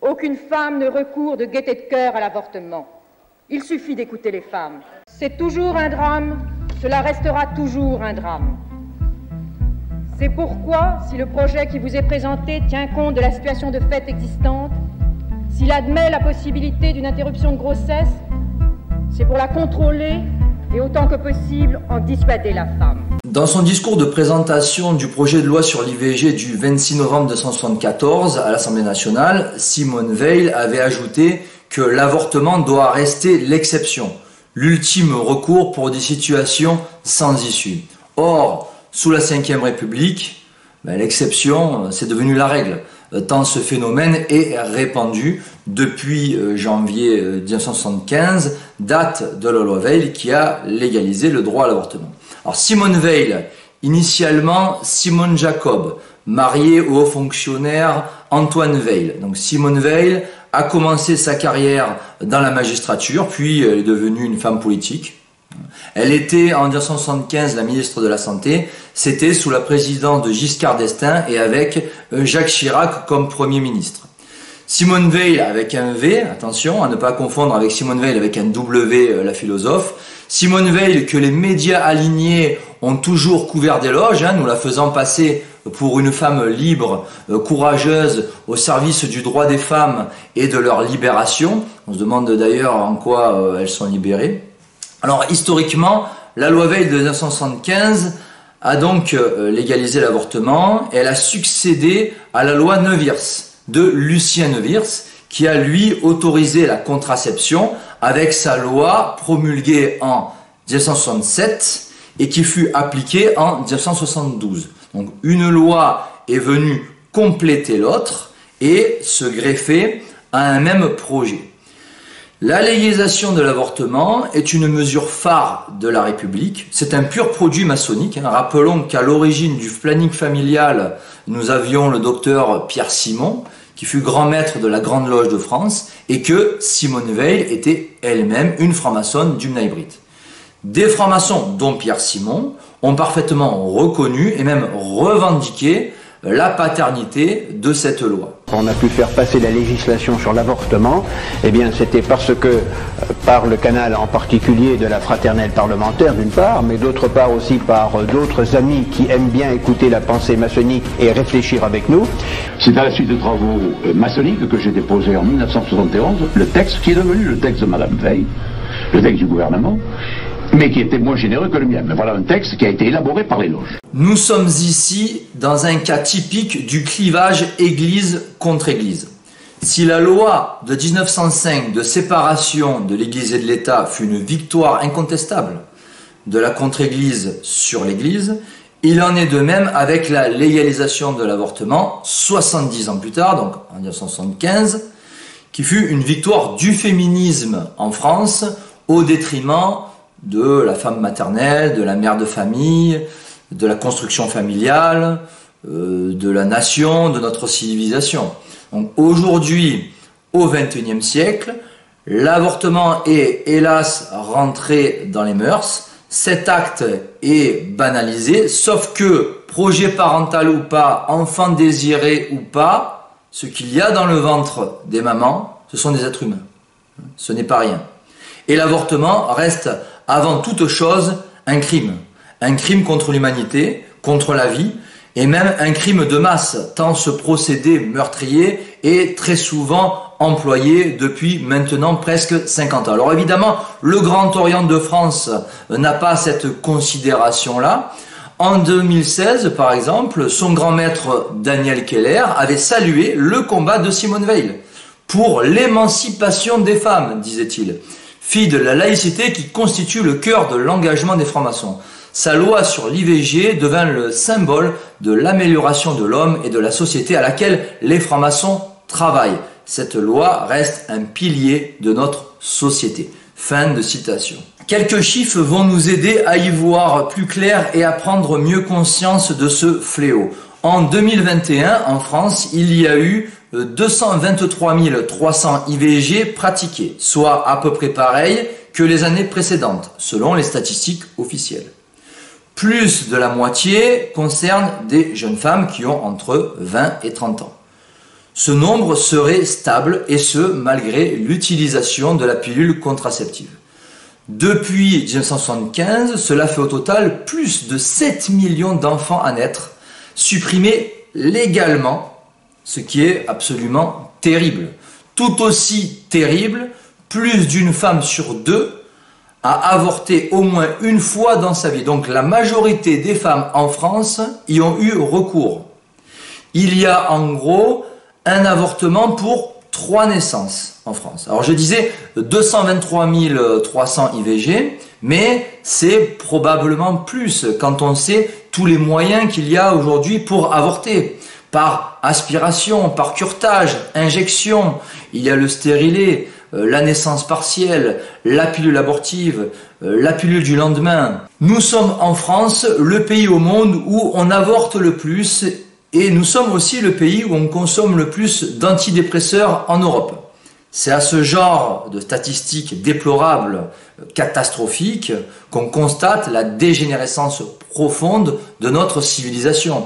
Aucune femme ne recourt de gaieté de cœur à l'avortement. Il suffit d'écouter les femmes. C'est toujours un drame, cela restera toujours un drame. C'est pourquoi, si le projet qui vous est présenté tient compte de la situation de fait existante, s'il admet la possibilité d'une interruption de grossesse, c'est pour la contrôler et autant que possible en dissuader la femme. Dans son discours de présentation du projet de loi sur l'IVG du 26 novembre 1974 à l'Assemblée nationale, Simone Veil avait ajouté que l'avortement doit rester l'exception, l'ultime recours pour des situations sans issue. Or, sous la Ve République, l'exception, c'est devenu la règle, tant ce phénomène est répandu depuis janvier 1975, date de la loi Veil qui a légalisé le droit à l'avortement. Alors Simone Veil, initialement Simone Jacob, mariée au haut fonctionnaire Antoine Veil. Donc Simone Veil a commencé sa carrière dans la magistrature, puis elle est devenue une femme politique. Elle était en 1975 la ministre de la Santé, c'était sous la présidence de Giscard d'Estaing et avec Jacques Chirac comme Premier ministre. Simone Veil avec un V, attention à ne pas confondre avec Simone Veil avec un W, la philosophe. Simone Veil que les médias alignés ont toujours couvert d'éloges, nous la faisant passer pour une femme libre, courageuse, au service du droit des femmes et de leur libération. On se demande d'ailleurs en quoi elles sont libérées. Alors historiquement, la loi Veil de 1975 a donc légalisé l'avortement et elle a succédé à la loi Neuwirth de Lucien Neuwirth qui a lui autorisé la contraception avec sa loi promulguée en 1967 et qui fut appliquée en 1972. Donc une loi est venue compléter l'autre et se greffer à un même projet. La légalisation de l'avortement est une mesure phare de la République. C'est un pur produit maçonnique. Rappelons qu'à l'origine du planning familial, nous avions le docteur Pierre Simon, qui fut grand maître de la Grande Loge de France, et que Simone Veil était elle-même une franc-maçonne du Mnaïbrite. Des francs-maçons, dont Pierre Simon, ont parfaitement reconnu et même revendiqué la paternité de cette loi. On a pu faire passer la législation sur l'avortement, eh bien c'était parce que, par le canal en particulier de la fraternelle parlementaire d'une part, mais d'autre part aussi par d'autres amis qui aiment bien écouter la pensée maçonnique et réfléchir avec nous. C'est à la suite de travaux maçonniques que j'ai déposé en 1971 le texte qui est devenu le texte de Madame Veil, le texte du gouvernement, mais qui était moins généreux que le mien. Mais voilà un texte qui a été élaboré par les loges. Nous sommes ici dans un cas typique du clivage Église contre Église. Si la loi de 1905 de séparation de l'Église et de l'État fut une victoire incontestable de la contre-Église sur l'Église, il en est de même avec la légalisation de l'avortement 70 ans plus tard, donc en 1975, qui fut une victoire du féminisme en France au détriment de la femme maternelle, de la mère de famille, de la construction familiale, de la nation, de notre civilisation. Donc aujourd'hui, au XXIe siècle, l'avortement est hélas rentré dans les mœurs, cet acte est banalisé, sauf que projet parental ou pas, enfant désiré ou pas, ce qu'il y a dans le ventre des mamans, ce sont des êtres humains. Ce n'est pas rien. Et l'avortement reste avant toute chose un crime contre l'humanité, contre la vie, et même un crime de masse, tant ce procédé meurtrier est très souvent employé depuis maintenant presque 50 ans. Alors évidemment, le Grand Orient de France n'a pas cette considération-là. En 2016, par exemple, son grand maître Daniel Keller avait salué le combat de Simone Veil pour l'émancipation des femmes, disait-il. Fille de la laïcité qui constitue le cœur de l'engagement des francs-maçons. Sa loi sur l'IVG devint le symbole de l'amélioration de l'homme et de la société à laquelle les francs-maçons travaillent. Cette loi reste un pilier de notre société. Fin de citation. Quelques chiffres vont nous aider à y voir plus clair et à prendre mieux conscience de ce fléau. En 2021, en France, il y a eu 223 300 IVG pratiqués, soit à peu près pareil que les années précédentes, selon les statistiques officielles. Plus de la moitié concerne des jeunes femmes qui ont entre 20 et 30 ans. Ce nombre serait stable, et ce, malgré l'utilisation de la pilule contraceptive. Depuis 1975, cela fait au total plus de 7 millions d'enfants à naître, supprimés légalement, ce qui est absolument terrible. Tout aussi terrible, plus d'une femme sur deux a avorté au moins une fois dans sa vie. Donc la majorité des femmes en France y ont eu recours. Il y a en gros un avortement pour 3 naissances en France. Alors je disais 223 300 IVG, mais c'est probablement plus quand on sait tous les moyens qu'il y a aujourd'hui pour avorter. Par aspiration, par curetage, injection, il y a le stérilet, la naissance partielle, la pilule abortive, la pilule du lendemain. Nous sommes en France le pays au monde où on avorte le plus, et nous sommes aussi le pays où on consomme le plus d'antidépresseurs en Europe. C'est à ce genre de statistiques déplorables, catastrophiques, qu'on constate la dégénérescence profonde de notre civilisation.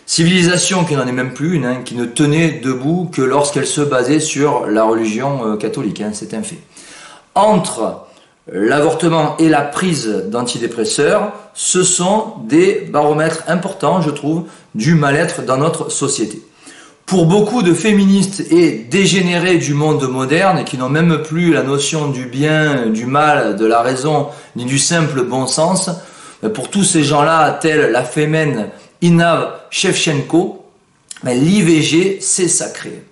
Civilisation qui n'en est même plus une, qui ne tenait debout que lorsqu'elle se basait sur la religion catholique, c'est un fait. Entre l'avortement et la prise d'antidépresseurs, ce sont des baromètres importants, je trouve, du mal-être dans notre société. Pour beaucoup de féministes et dégénérés du monde moderne, qui n'ont même plus la notion du bien, du mal, de la raison, ni du simple bon sens, pour tous ces gens-là, tels la fémène Inna Shevchenko, l'IVG, c'est sacré.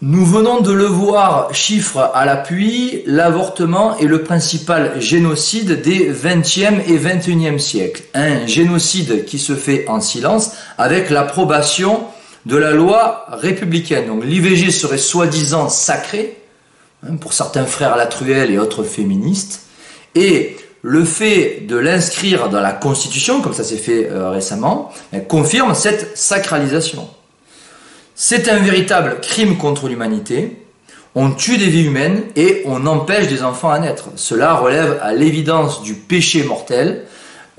Nous venons de le voir, chiffres à l'appui, l'avortement est le principal génocide des 20e et 21e siècles. Un génocide qui se fait en silence avec l'approbation de la loi républicaine. Donc l'IVG serait soi-disant sacré, pour certains frères Latruelle et autres féministes, et le fait de l'inscrire dans la Constitution, comme ça s'est fait récemment, confirme cette sacralisation. C'est un véritable crime contre l'humanité. On tue des vies humaines et on empêche des enfants à naître. Cela relève à l'évidence du péché mortel,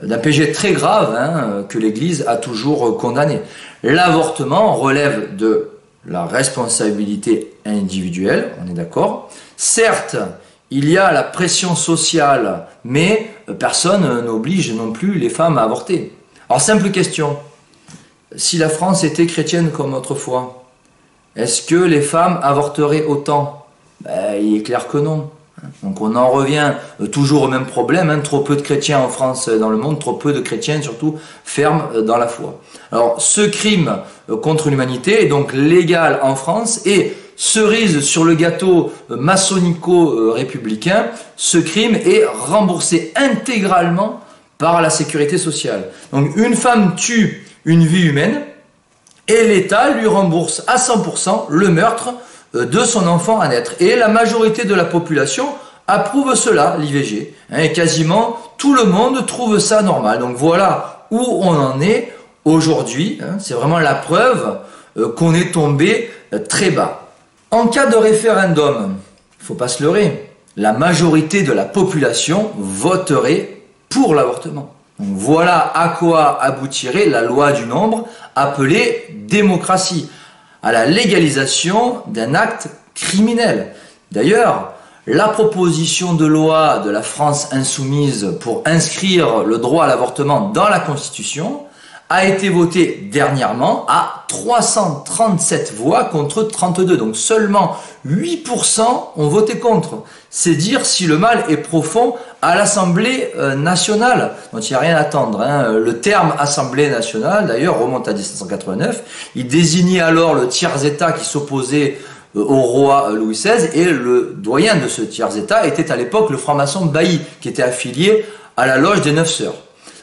d'un péché très grave que l'Église a toujours condamné. L'avortement relève de la responsabilité individuelle, on est d'accord. Certes, il y a la pression sociale, mais personne n'oblige non plus les femmes à avorter. Alors, simple question. Si la France était chrétienne comme autrefois, est-ce que les femmes avorteraient autant? Il est clair que non. Donc on en revient toujours au même problème, trop peu de chrétiens en France, dans le monde, trop peu de chrétiens surtout fermes dans la foi. Alors ce crime contre l'humanité est donc légal en France, et cerise sur le gâteau maçonnico-républicain, ce crime est remboursé intégralement par la sécurité sociale. Donc une femme tue une vie humaine, et l'État lui rembourse à 100% le meurtre de son enfant à naître. Et la majorité de la population approuve cela, l'IVG. Et quasiment tout le monde trouve ça normal. Donc voilà où on en est aujourd'hui. C'est vraiment la preuve qu'on est tombé très bas. En cas de référendum, il ne faut pas se leurrer, la majorité de la population voterait pour l'avortement. Donc voilà à quoi aboutirait la loi du nombre, appelée démocratie, à la légalisation d'un acte criminel. D'ailleurs, la proposition de loi de la France insoumise pour inscrire le droit à l'avortement dans la Constitution a été votée dernièrement à 337 voix contre 32. Donc seulement 8% ont voté contre. C'est dire si le mal est profond à l'Assemblée nationale. Donc il n'y a rien à attendre. Le terme Assemblée nationale, d'ailleurs, remonte à 1789. Il désignait alors le tiers-État qui s'opposait au roi Louis XVI, et le doyen de ce tiers-État était à l'époque le franc-maçon Bailly, qui était affilié à la loge des 9 sœurs.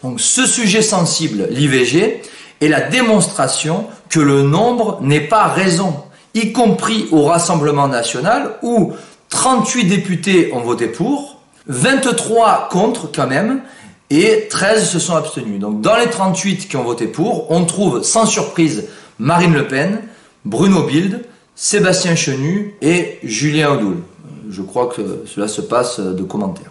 Donc ce sujet sensible, l'IVG, est la démonstration que le nombre n'est pas raison, y compris au Rassemblement national où 38 députés ont voté pour, 23 contre quand même, et 13 se sont abstenus. Donc dans les 38 qui ont voté pour, on trouve sans surprise Marine Le Pen, Bruno Bilde, Sébastien Chenu et Julien Audoul. Je crois que cela se passe de commentaires.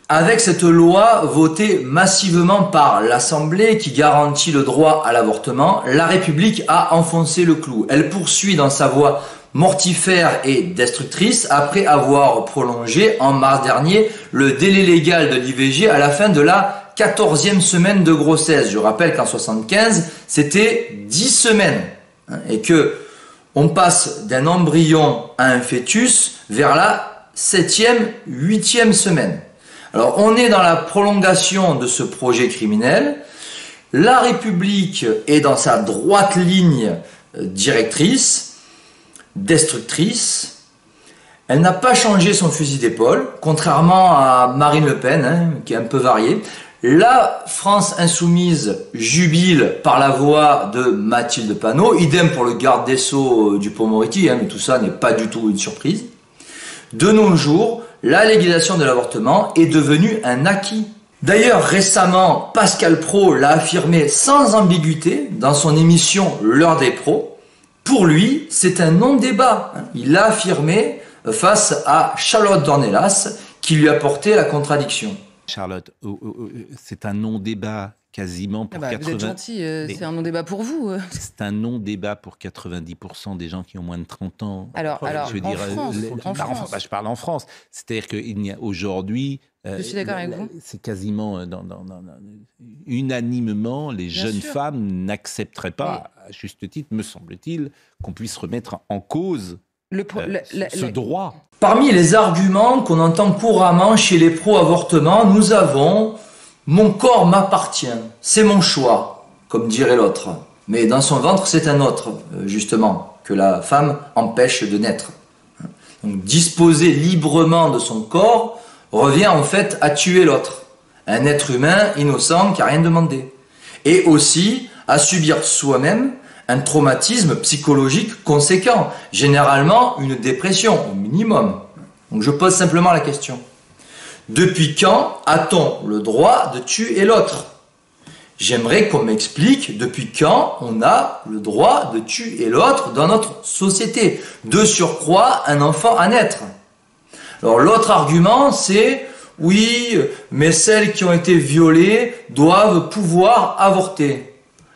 Avec cette loi votée massivement par l'Assemblée qui garantit le droit à l'avortement, la République a enfoncé le clou. Elle poursuit dans sa voie mortifère et destructrice après avoir prolongé en mars dernier le délai légal de l'IVG à la fin de la 14e semaine de grossesse. Je rappelle qu'en 75, c'était 10 semaines et que on passe d'un embryon à un fœtus vers la 7e, 8e semaine. Alors, on est dans la prolongation de ce projet criminel. La République est dans sa droite ligne directrice, destructrice. Elle n'a pas changé son fusil d'épaule, contrairement à Marine Le Pen, qui est un peu variée. La France insoumise jubile par la voix de Mathilde Panot, idem pour le garde des Sceaux Dupond-Moretti, mais tout ça n'est pas du tout une surprise. De nos jours, la légalisation de l'avortement est devenue un acquis. D'ailleurs, récemment, Pascal Praud l'a affirmé sans ambiguïté dans son émission L'heure des pros. Pour lui, c'est un non-débat. Il l'a affirmé face à Charlotte Dornelas qui lui apportait la contradiction. Charlotte, c'est un non-débat quasiment pour 80%. Vous êtes gentil, c'est un non-débat pour vous. C'est un non-débat pour 90% des gens qui ont moins de 30 ans. Alors je veux dire, en France. Je parle en France. C'est-à-dire qu'il n'y a aujourd'hui... Je suis d'accord avec vous. C'est quasiment unanimement, les jeunes femmes n'accepteraient pas, à juste titre, me semble-t-il, qu'on puisse remettre en cause ce droit. Parmi les arguments qu'on entend couramment chez les pro-avortement, nous avons « mon corps m'appartient, c'est mon choix », comme dirait l'autre. Mais dans son ventre, c'est un autre, justement, que la femme empêche de naître. Donc disposer librement de son corps revient en fait à tuer l'autre. Un être humain innocent qui n'a rien demandé. Et aussi à subir soi-même un traumatisme psychologique conséquent, généralement une dépression au minimum. Donc je pose simplement la question. Depuis quand a-t-on le droit de tuer l'autre? J'aimerais qu'on m'explique depuis quand on a le droit de tuer l'autre dans notre société. De surcroît, un enfant à naître. Alors l'autre argument c'est oui, mais celles qui ont été violées doivent pouvoir avorter.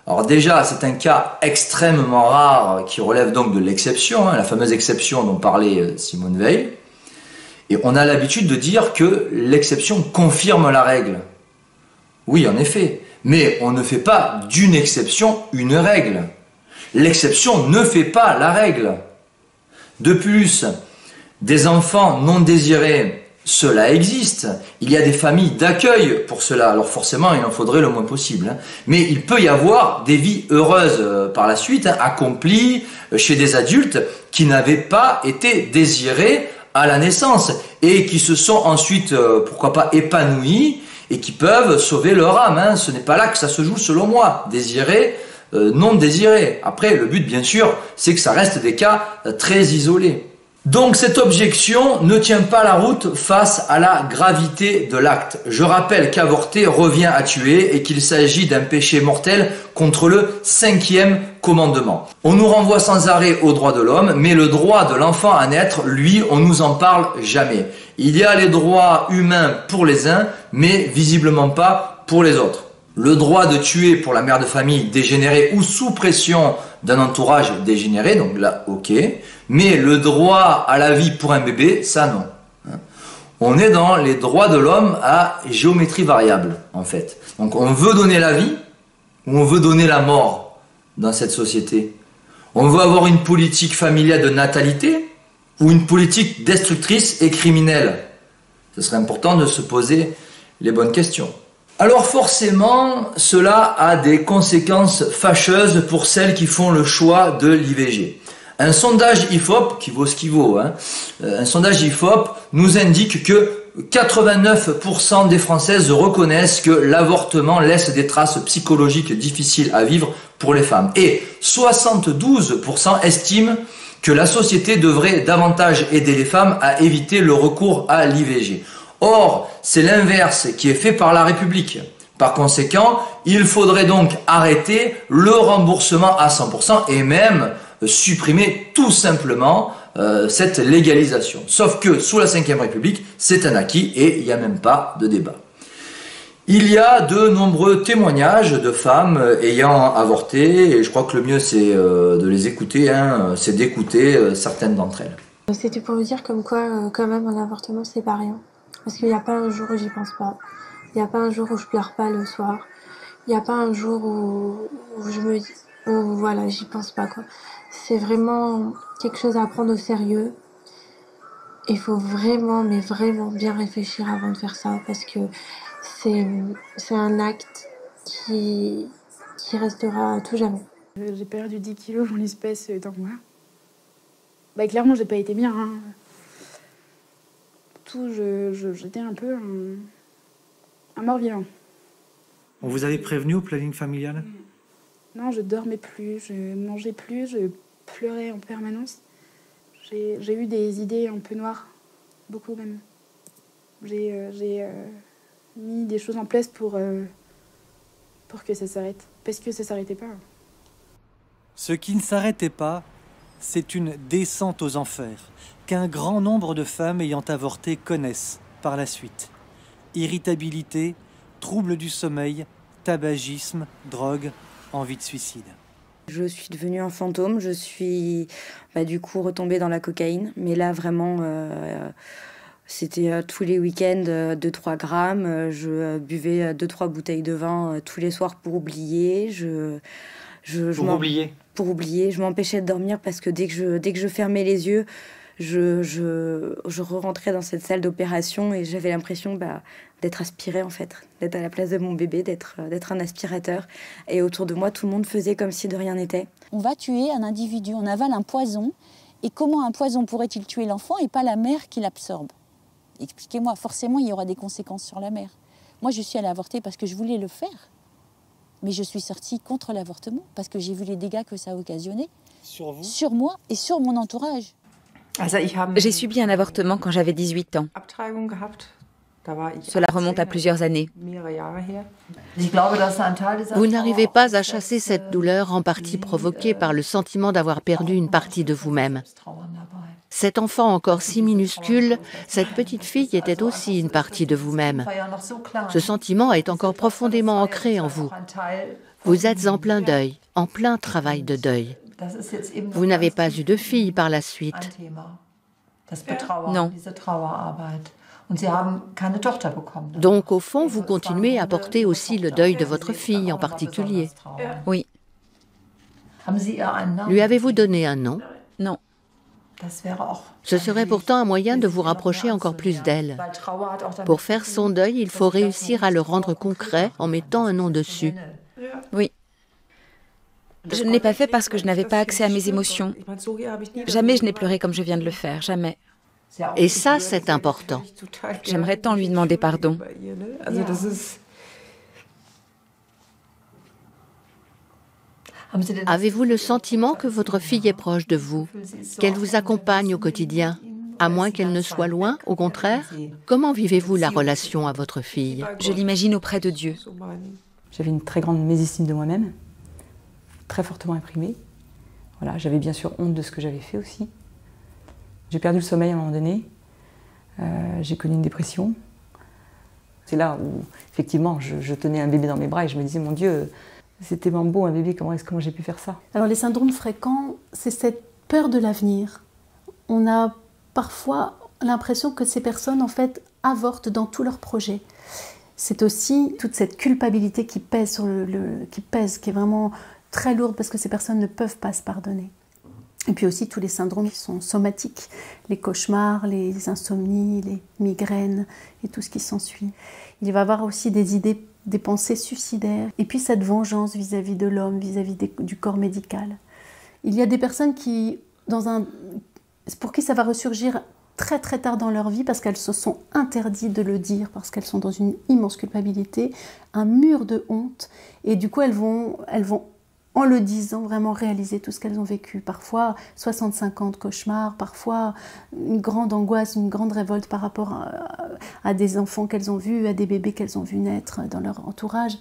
Alors déjà, c'est un cas extrêmement rare qui relève donc de l'exception, la fameuse exception dont parlait Simone Veil. Et on a l'habitude de dire que l'exception confirme la règle. Oui, en effet, mais on ne fait pas d'une exception une règle. L'exception ne fait pas la règle. De plus, des enfants non désirés, cela existe. Il y a des familles d'accueil pour cela. Alors forcément, il en faudrait le moins possible. Mais il peut y avoir des vies heureuses par la suite, accomplies chez des adultes qui n'avaient pas été désirés à la naissance et qui se sont ensuite, pourquoi pas, épanouis et qui peuvent sauver leur âme. Ce n'est pas là que ça se joue selon moi. Désirés, non désirés. Après, le but, bien sûr, c'est que ça reste des cas très isolés. Donc cette objection ne tient pas la route face à la gravité de l'acte. Je rappelle qu'avorter revient à tuer et qu'il s'agit d'un péché mortel contre le 5e commandement. On nous renvoie sans arrêt aux droits de l'homme, mais le droit de l'enfant à naître, lui, on nous en parle jamais. Il y a les droits humains pour les uns, mais visiblement pas pour les autres. Le droit de tuer pour la mère de famille dégénérée ou sous pression d'un entourage dégénéré, donc là, ok. Mais le droit à la vie pour un bébé, ça non. On est dans les droits de l'homme à géométrie variable, en fait. Donc on veut donner la vie ou on veut donner la mort dans cette société. On veut avoir une politique familiale de natalité ou une politique destructrice et criminelle. Ce serait important de se poser les bonnes questions. Alors forcément, cela a des conséquences fâcheuses pour celles qui font le choix de l'IVG. Un sondage IFOP, qui vaut ce qu'il vaut, un sondage IFOP nous indique que 89% des Françaises reconnaissent que l'avortement laisse des traces psychologiques difficiles à vivre pour les femmes. Et 72% estiment que la société devrait davantage aider les femmes à éviter le recours à l'IVG. Or, c'est l'inverse qui est fait par la République. Par conséquent, il faudrait donc arrêter le remboursement à 100% et même supprimer tout simplement cette légalisation. Sauf que sous la Ve République, c'est un acquis et il n'y a même pas de débat. Il y a de nombreux témoignages de femmes ayant avorté et je crois que le mieux c'est de les écouter, c'est d'écouter certaines d'entre elles. C'était pour vous dire comme quoi quand même un avortement c'est pas rien. Parce qu'il n'y a pas un jour où j'y pense pas. Il n'y a pas un jour où je pleure pas le soir. Il n'y a pas un jour où je me dis, voilà, j'y pense pas quoi. C'est vraiment quelque chose à prendre au sérieux. Il faut vraiment, mais vraiment bien réfléchir avant de faire ça parce que c'est un acte qui restera à tout jamais. J'ai perdu 10 kilos en l'espèce d'un mois. Bah clairement, j'ai pas été bien. Hein. Tout, j'étais un peu un mort-vivant. On vous avait prévenu au planning familial? Non, je dormais plus, je mangeais plus, je pleurais en permanence. J'ai eu des idées un peu noires, beaucoup même. J'ai mis des choses en place pour que ça s'arrête, parce que ça s'arrêtait pas. Ce qui ne s'arrêtait pas, c'est une descente aux enfers qu'un grand nombre de femmes ayant avorté connaissent par la suite. Irritabilité, troubles du sommeil, tabagisme, drogue, envie de suicide. Je suis devenue un fantôme, je suis du coup retombée dans la cocaïne, mais là vraiment c'était tous les week-ends 2-3 grammes, je buvais 2-3 bouteilles de vin tous les soirs pour oublier. Pour oublier, je m'empêchais de dormir parce que dès que je fermais les yeux, je rentrais dans cette salle d'opération et j'avais l'impression d'être aspirée en fait, d'être à la place de mon bébé, d'être un aspirateur. Et autour de moi, tout le monde faisait comme si de rien n'était. On va tuer un individu, on avale un poison. Et comment un poison pourrait-il tuer l'enfant et pas la mère qui l'absorbe? Expliquez-moi, forcément il y aura des conséquences sur la mère. Moi je suis allée avorter parce que je voulais le faire. Mais je suis sortie contre l'avortement parce que j'ai vu les dégâts que ça a occasionné. Sur vous? Sur moi et sur mon entourage. J'ai subi un avortement quand j'avais 18 ans. Cela remonte à plusieurs années. Vous n'arrivez pas à chasser cette douleur en partie provoquée par le sentiment d'avoir perdu une partie de vous-même. Cet enfant encore si minuscule, cette petite fille était aussi une partie de vous-même. Ce sentiment est encore profondément ancré en vous. Vous êtes en plein deuil, en plein travail de deuil. Vous n'avez pas eu de fille par la suite. Non. Donc, au fond, vous continuez à porter aussi le deuil de votre fille en particulier. Oui. Lui avez-vous donné un nom? Non. Ce serait pourtant un moyen de vous rapprocher encore plus d'elle. Pour faire son deuil, il faut réussir à le rendre concret en mettant un nom dessus. Oui. Je ne l'ai pas fait parce que je n'avais pas accès à mes émotions. Jamais je n'ai pleuré comme je viens de le faire, jamais. Et ça, c'est important. J'aimerais tant lui demander pardon. Avez-vous le sentiment que votre fille est proche de vous, qu'elle vous accompagne au quotidien, à moins qu'elle ne soit loin, au contraire? Comment vivez-vous la relation à votre fille? Je l'imagine auprès de Dieu. J'avais une très grande mésestime de moi-même, très fortement imprimée. Voilà, j'avais bien sûr honte de ce que j'avais fait aussi. J'ai perdu le sommeil à un moment donné, j'ai connu une dépression. C'est là où, effectivement, je tenais un bébé dans mes bras et je me disais, mon Dieu, c'est tellement beau un bébé, comment j'ai pu faire ça? Alors les syndromes fréquents, c'est cette peur de l'avenir. On a parfois l'impression que ces personnes, en fait, avortent dans tous leurs projets. C'est aussi toute cette culpabilité qui pèse, qui est vraiment très lourde parce que ces personnes ne peuvent pas se pardonner. Et puis aussi tous les syndromes qui sont somatiques, les cauchemars, les insomnies, les migraines et tout ce qui s'ensuit. Il va y avoir aussi des idées, des pensées suicidaires et puis cette vengeance vis-à-vis de l'homme, vis-à-vis du corps médical. Il y a des personnes pour qui ça va ressurgir très très tard dans leur vie parce qu'elles se sont interdites de le dire, parce qu'elles sont dans une immense culpabilité, un mur de honte et du coup elles vont en le disant, vraiment réaliser tout ce qu'elles ont vécu. Parfois 65 ans de cauchemars, parfois une grande angoisse, une grande révolte par rapport à des enfants qu'elles ont vus, à des bébés qu'elles ont vus naître dans leur entourage,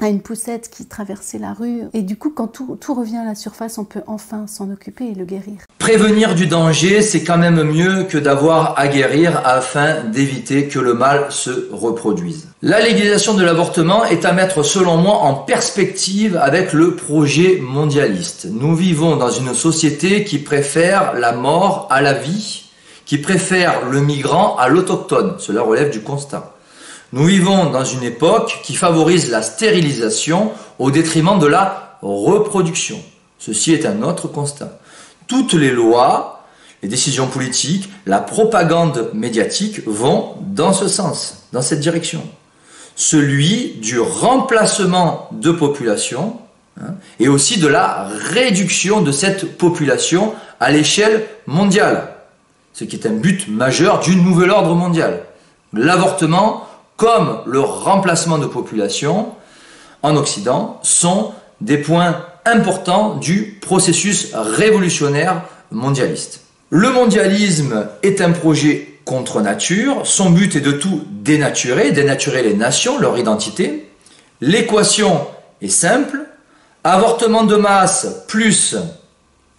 à une poussette qui traversait la rue. Et du coup, quand tout revient à la surface, on peut enfin s'en occuper et le guérir. Prévenir du danger, c'est quand même mieux que d'avoir à guérir afin d'éviter que le mal se reproduise. La légalisation de l'avortement est à mettre, selon moi, en perspective avec le projet mondialiste. Nous vivons dans une société qui préfère la mort à la vie, qui préfère le migrant à l'autochtone. Cela relève du constat. Nous vivons dans une époque qui favorise la stérilisation au détriment de la reproduction. Ceci est un autre constat. Toutes les lois, les décisions politiques, la propagande médiatique vont dans ce sens, dans cette direction. Celui du remplacement de population et aussi de la réduction de cette population à l'échelle mondiale. Ce qui est un but majeur du nouvel ordre mondial. L'avortement comme le remplacement de population en Occident sont des points importants du processus révolutionnaire mondialiste. Le mondialisme est un projet contre nature, son but est de tout dénaturer, dénaturer les nations, leur identité. L'équation est simple, avortement de masse plus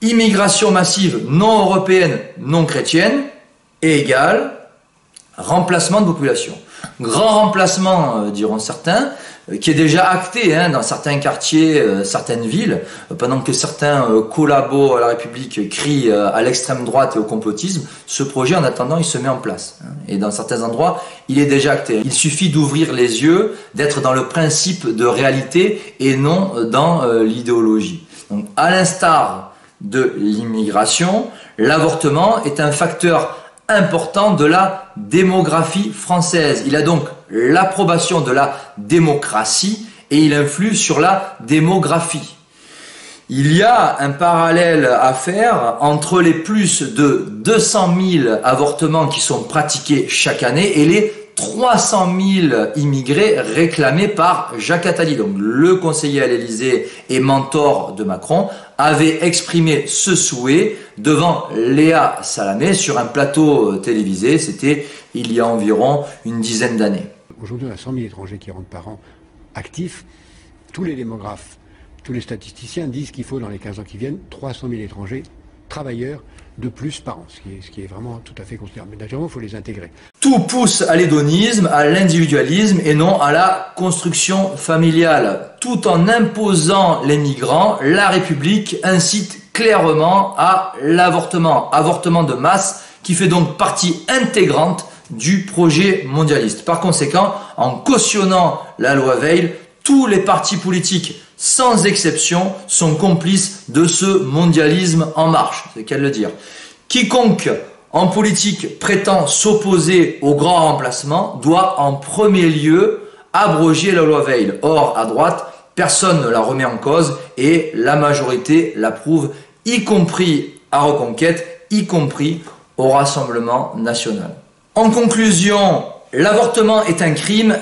immigration massive non européenne, non chrétienne, égale remplacement de population. Grand remplacement, diront certains, qui est déjà acté dans certains quartiers, certaines villes, pendant que certains collabos à la République crient à l'extrême droite et au complotisme, ce projet en attendant il se met en place. Et dans certains endroits, il est déjà acté. Il suffit d'ouvrir les yeux, d'être dans le principe de réalité et non dans l'idéologie. Donc, à l'instar de l'immigration, l'avortement est un facteur important de la démographie française. Il a donc l'approbation de la démocratie et il influe sur la démographie. Il y a un parallèle à faire entre les plus de 200 000 avortements qui sont pratiqués chaque année et les 300 000 immigrés réclamés par Jacques Attali. Donc le conseiller à l'Élysée et mentor de Macron avait exprimé ce souhait devant Léa Salamé sur un plateau télévisé. C'était il y a environ une dizaine d'années. Aujourd'hui, on a 100 000 étrangers qui rentrent par an actifs. Tous les démographes, tous les statisticiens disent qu'il faut dans les 15 ans qui viennent 300 000 étrangers travailleurs de plus par an, ce qui est vraiment tout à fait considérable. Mais naturellement, il faut les intégrer. Tout pousse à l'hédonisme, à l'individualisme et non à la construction familiale. Tout en imposant les migrants, la République incite clairement à l'avortement. Avortement de masse qui fait donc partie intégrante du projet mondialiste. Par conséquent, en cautionnant la loi Veil, tous les partis politiques, sans exception, sont complices de ce mondialisme en marche. C'est qu'à le dire. Quiconque en politique prétend s'opposer au grand remplacement doit en premier lieu abroger la loi Veil. Or, à droite, personne ne la remet en cause et la majorité l'approuve, y compris à Reconquête, y compris au Rassemblement national. En conclusion, l'avortement est un crime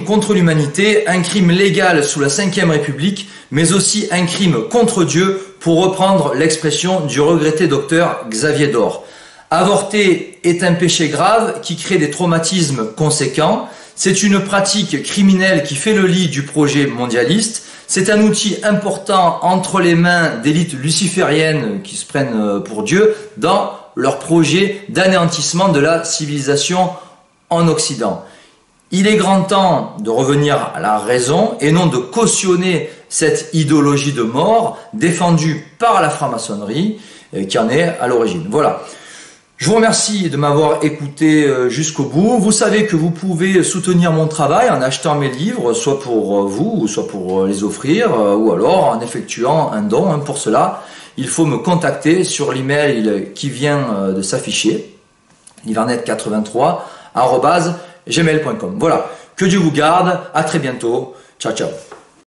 contre l'humanité, un crime légal sous la Ve République, mais aussi un crime contre Dieu, pour reprendre l'expression du regretté docteur Xavier Dor. Avorter est un péché grave qui crée des traumatismes conséquents. C'est une pratique criminelle qui fait le lit du projet mondialiste. C'est un outil important entre les mains d'élites lucifériennes qui se prennent pour Dieu dans leur projet d'anéantissement de la civilisation en Occident. Il est grand temps de revenir à la raison et non de cautionner cette idéologie de mort défendue par la franc-maçonnerie qui en est à l'origine. Voilà. Je vous remercie de m'avoir écouté jusqu'au bout. Vous savez que vous pouvez soutenir mon travail en achetant mes livres, soit pour vous, soit pour les offrir, ou alors en effectuant un don. Pour cela, il faut me contacter sur l'email qui vient de s'afficher, livernet83@gmail.com. Voilà. Que Dieu vous garde. À très bientôt. Ciao, ciao.